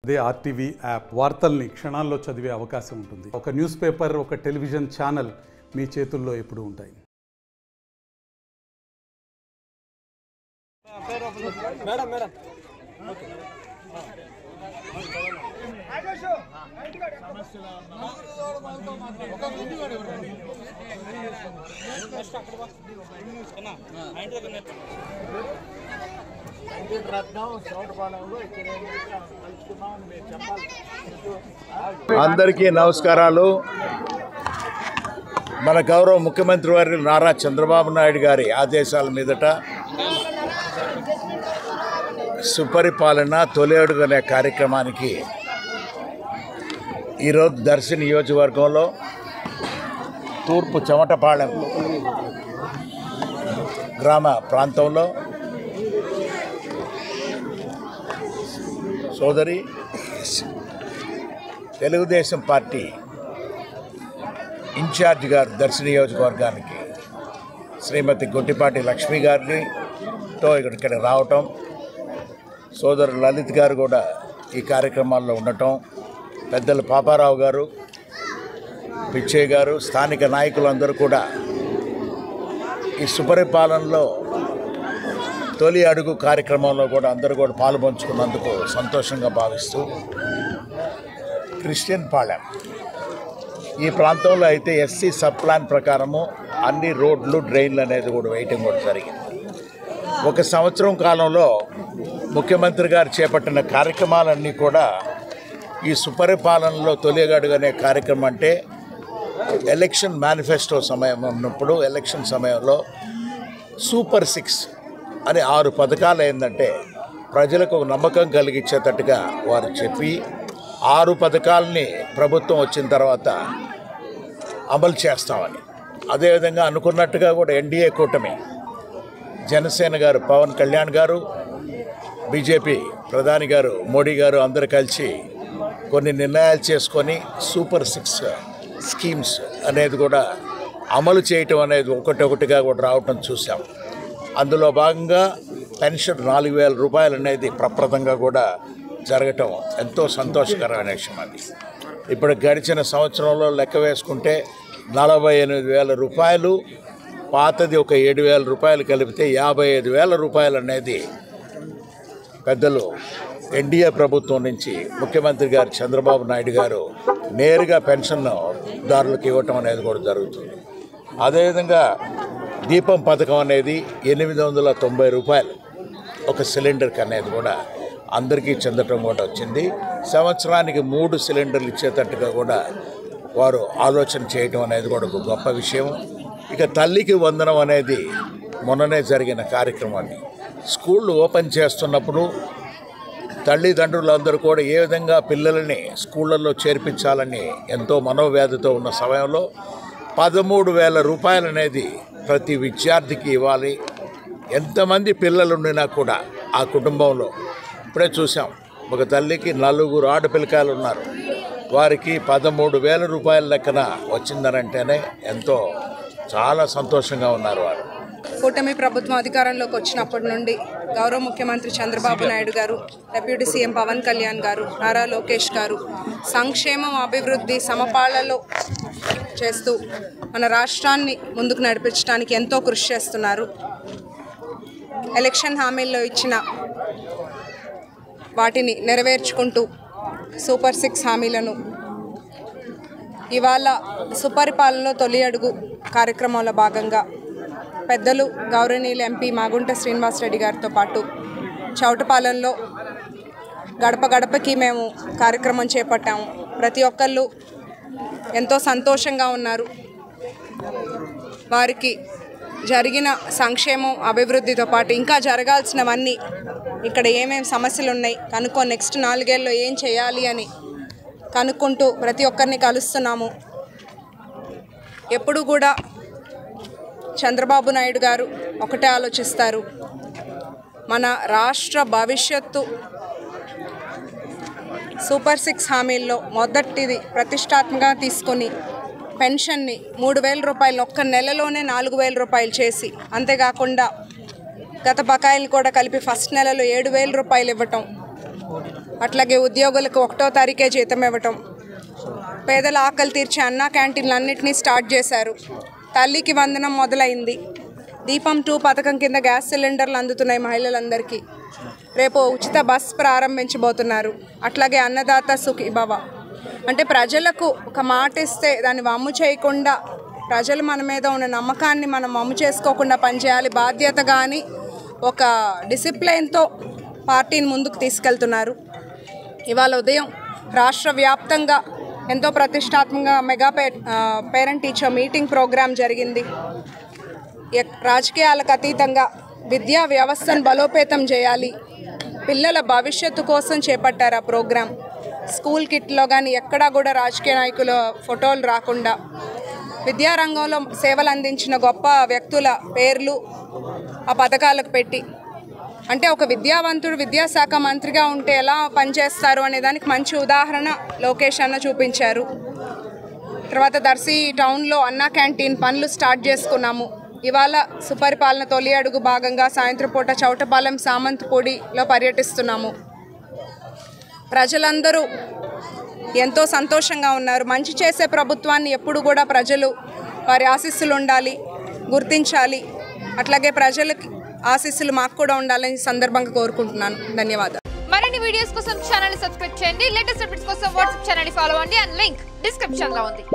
అదే RTV app వార్తల్ని క్షణాల్లో చదివే అవకాశం ఉంటుంది. ఒక న్యూస్ పేపర్, ఒక టెలివిజన్ ఛానల్ మీ చేతుల్లో ఎప్పుడూ ఉంటాయి. అందరికీ నమస్కారాలు. మన గౌరవ ముఖ్యమంత్రి వర్యులు నారా చంద్రబాబు నాయుడు గారి ఆదేశాల మీదట సుపరిపాలన తొలి అడుగు అనే కార్యక్రమానికి ఈరోజు దర్శి నియోజకవర్గంలో తూర్పు చెమటపాళెం గ్రామ ప్రాంతంలో సోదరి తెలుగుదేశం పార్టీ ఇన్ఛార్జ్ గారు దర్శి నియోజకవర్గానికి శ్రీమతి గొట్టిపాటి లక్ష్మి గారితో ఇక్కడ రావటం, సోదరు లలిత్ గారు కూడా ఈ కార్యక్రమాల్లో ఉండటం, పెద్దలు పాపారావు గారు, పిచ్చయ్య గారు, స్థానిక నాయకులందరూ కూడా ఈ సుపరిపాలనలో తొలి అడుగు కార్యక్రమంలో కూడా అందరూ కూడా పాలుపంచుకున్నందుకు సంతోషంగా భావిస్తూ, క్రిస్టియన్ పాళెం ఈ ప్రాంతంలో అయితే ఎస్సీ సబ్ ప్లాన్ ప్రకారము అన్ని రోడ్లు, డ్రైన్లు అనేది కూడా వేయటం కూడా జరిగింది. ఒక సంవత్సరం కాలంలో ముఖ్యమంత్రి గారు చేపట్టిన కార్యక్రమాలన్నీ కూడా ఈ సుపరిపాలనలో తొలి అడుగు అనే కార్యక్రమం అంటే ఎలక్షన్ మేనిఫెస్టో సమయం ఉన్నప్పుడు ఎలక్షన్ సమయంలో సూపర్ 6 అని 6 పథకాలు ఏంటంటే ప్రజలకు ఒక నమ్మకం కలిగించేటట్టుగా వారు చెప్పి 6 పథకాలని ప్రభుత్వం వచ్చిన తర్వాత అమలు చేస్తామని, అదేవిధంగా అనుకున్నట్టుగా కూడా ఎన్డీఏ కూటమి జనసేన గారు పవన్ కళ్యాణ్ గారు, బీజేపీ ప్రధాని గారు మోడీ గారు అందరూ కలిసి కొన్ని నిర్ణయాలు చేసుకొని సూపర్ 6 స్కీమ్స్ అనేది కూడా అమలు చేయటం అనేది ఒకటిగా కూడా రావటం చూసాం. అందులో భాగంగా పెన్షన్ 4,000 రూపాయలు అనేది ప్రప్రదంగా కూడా జరగటం ఎంతో సంతోషకరమైన విషయం. అది ఇప్పుడు గడిచిన సంవత్సరంలో లెక్క వేసుకుంటే 48,000 రూపాయలు, పాతది ఒక 7,000 రూపాయలు కలిపితే 55,000 రూపాయలు అనేది పెద్దలు ఎన్డీఏ ప్రభుత్వం నుంచి ముఖ్యమంత్రి గారు చంద్రబాబు నాయుడు గారు నేరుగా పెన్షన్దారులకు ఇవ్వటం అనేది కూడా జరుగుతుంది. అదేవిధంగా దీపం పథకం అనేది 890 రూపాయలు ఒక సిలిండర్కి అనేది కూడా అందరికీ చెందటం కూడా వచ్చింది. సంవత్సరానికి 3 సిలిండర్లు ఇచ్చేటట్టుగా కూడా వారు ఆలోచన చేయటం అనేది కూడా ఒక గొప్ప విషయం. ఇక తల్లికి వందనం అనేది మొన్ననే జరిగిన కార్యక్రమాన్ని స్కూళ్ళు ఓపెన్ చేస్తున్నప్పుడు తల్లిదండ్రులందరూ కూడా ఏ విధంగా పిల్లలని స్కూళ్ళల్లో చేర్పించాలని ఎంతో మనోవ్యాధితో ఉన్న సమయంలో 13,000 రూపాయలు అనేది ప్రతి విద్యార్థికి ఇవ్వాలి. ఎంతమంది పిల్లలు ఉండినా కూడా ఆ కుటుంబంలో ఇప్పుడే చూసాం, ఒక తల్లికి 4 ఆడపిల్లకాయలు ఉన్నారు, వారికి 13,000 రూపాయల లెక్కన వచ్చిందనంటేనే ఎంతో చాలా సంతోషంగా ఉన్నారు వారు. కూటమి ప్రభుత్వం అధికారంలోకి వచ్చినప్పటి నుండి గౌరవ ముఖ్యమంత్రి చంద్రబాబు నాయుడు గారు, డిప్యూటీ సీఎం పవన్ కళ్యాణ్ గారు, నారా లోకేష్ గారు సంక్షేమం, అభివృద్ధి సమపాళ్లలో చేస్తూ మన రాష్ట్రాన్ని ముందుకు నడిపించడానికి ఎంతో కృషి చేస్తున్నారు. ఎలక్షన్ హామీల్లో ఇచ్చిన వాటిని నెరవేర్చుకుంటూ సూపర్ 6 హామీలను ఇవాళ సుపరిపాలనలో తొలి అడుగు కార్యక్రమంలో భాగంగా పెద్దలు గౌరవనీయులు ఎంపీ మాగుంట శ్రీనివాసరెడ్డి గారితో పాటు చౌటపాలెంలో గడప గడపకి మేము కార్యక్రమం చేపట్టాము. ప్రతి ఒక్కళ్ళు ఎంతో సంతోషంగా ఉన్నారు. వారికి జరిగిన సంక్షేమం, అభివృద్ధితో పాటు ఇంకా జరగాల్సినవన్నీ, ఇక్కడ ఏమేమి సమస్యలు ఉన్నాయి కనుక్కొని నెక్స్ట్ 4 ఏళ్ళలో ఏం చేయాలి అని కనుక్కుంటూ ప్రతి ఒక్కరిని కలుస్తున్నాము. ఎప్పుడు కూడా చంద్రబాబు నాయుడు గారు ఒకటే ఆలోచిస్తారు, మన రాష్ట్ర భవిష్యత్తు సూపర్ 6 హామీల్లో మొదటిది ప్రతిష్టాత్మకంగా తీసుకొని పెన్షన్ని 3,000 రూపాయలు ఒక్క నెలలోనే 4,000 రూపాయలు చేసి, అంతేకాకుండా గత బకాయిలు కూడా కలిపి ఫస్ట్ నెలలో 7,000 రూపాయలు ఇవ్వటం, అట్లాగే ఉద్యోగులకు 1వ తారీఖే జీతం ఇవ్వటం, పేదల ఆకలి తీర్చే అన్నా క్యాంటీన్లన్నింటినీ స్టార్ట్ చేశారు. తల్లికి వందనం మొదలైంది. దీపం 2 పథకం కింద గ్యాస్ సిలిండర్లు అందుతున్నాయి మహిళలందరికీ. రేపు ఉచిత బస్ ప్రారంభించబోతున్నారు. అట్లాగే అన్నదాత సుఖీభవ. అంటే ప్రజలకు ఒక మాట ఇస్తే దాన్ని వమ్ము చేయకుండా, ప్రజలు మన మీద ఉన్న నమ్మకాన్ని మనం వమ్ము చేసుకోకుండా పనిచేయాలి. బాధ్యత కానీ ఒక డిసిప్లైన్తో పార్టీని ముందుకు తీసుకెళ్తున్నారు. ఇవాళ ఉదయం రాష్ట్ర వ్యాప్తంగా ఎంతో ప్రతిష్టాత్మకంగా mega parent teacher meeting programme జరిగింది. రాజకీయాలకు అతీతంగా విద్యా వ్యవస్థను బలోపేతం చేయాలి, పిల్లల భవిష్యత్తు కోసం చేపట్టారు ఆ ప్రోగ్రాం. స్కూల్ కిట్లో కానీ ఎక్కడా కూడా రాజకీయ నాయకుల ఫోటోలు రాకుండా విద్యారంగంలో సేవలు అందించిన గొప్ప వ్యక్తుల పేర్లు ఆ పథకాలకు పెట్టి, అంటే ఒక విద్యావంతుడు విద్యాశాఖ మంత్రిగా ఉంటే ఎలా పనిచేస్తారు అనే దానికి మంచి ఉదాహరణ లోకేష్ అన్న చూపించారు. తర్వాత దర్శి టౌన్లో అన్నా క్యాంటీన్ పనులు స్టార్ట్ చేసుకున్నాము. ఇవాళ సుపరిపాలన తొలి అడుగు భాగంగా సాయంత్రం పూట చౌటపాలెం సామంతపూడిలో పర్యటిస్తున్నాము. ప్రజలందరూ ఎంతో సంతోషంగా ఉన్నారు. మంచి చేసే ప్రభుత్వాన్ని ఎప్పుడు కూడా ప్రజలు వారి ఆశీస్సులు ఉండాలి, గుర్తించాలి. అట్లాగే ప్రజలకి ఆశీస్సులు మాకు కూడా ఉండాలని సందర్భంగా కోరుకుంటున్నాను. ధన్యవాదాలు. మరిన్ని వీడియోస్ కోసం ఛానల్ ని సబ్స్క్రైబ్ చేయండి. లేటెస్ట్ అప్డేట్స్ కోసం వాట్సాప్ ఛానల్ ని ఫాలో అవ్వండి. అండ్ లింక్ డిస్క్రిప్షన్ లో ఉంది.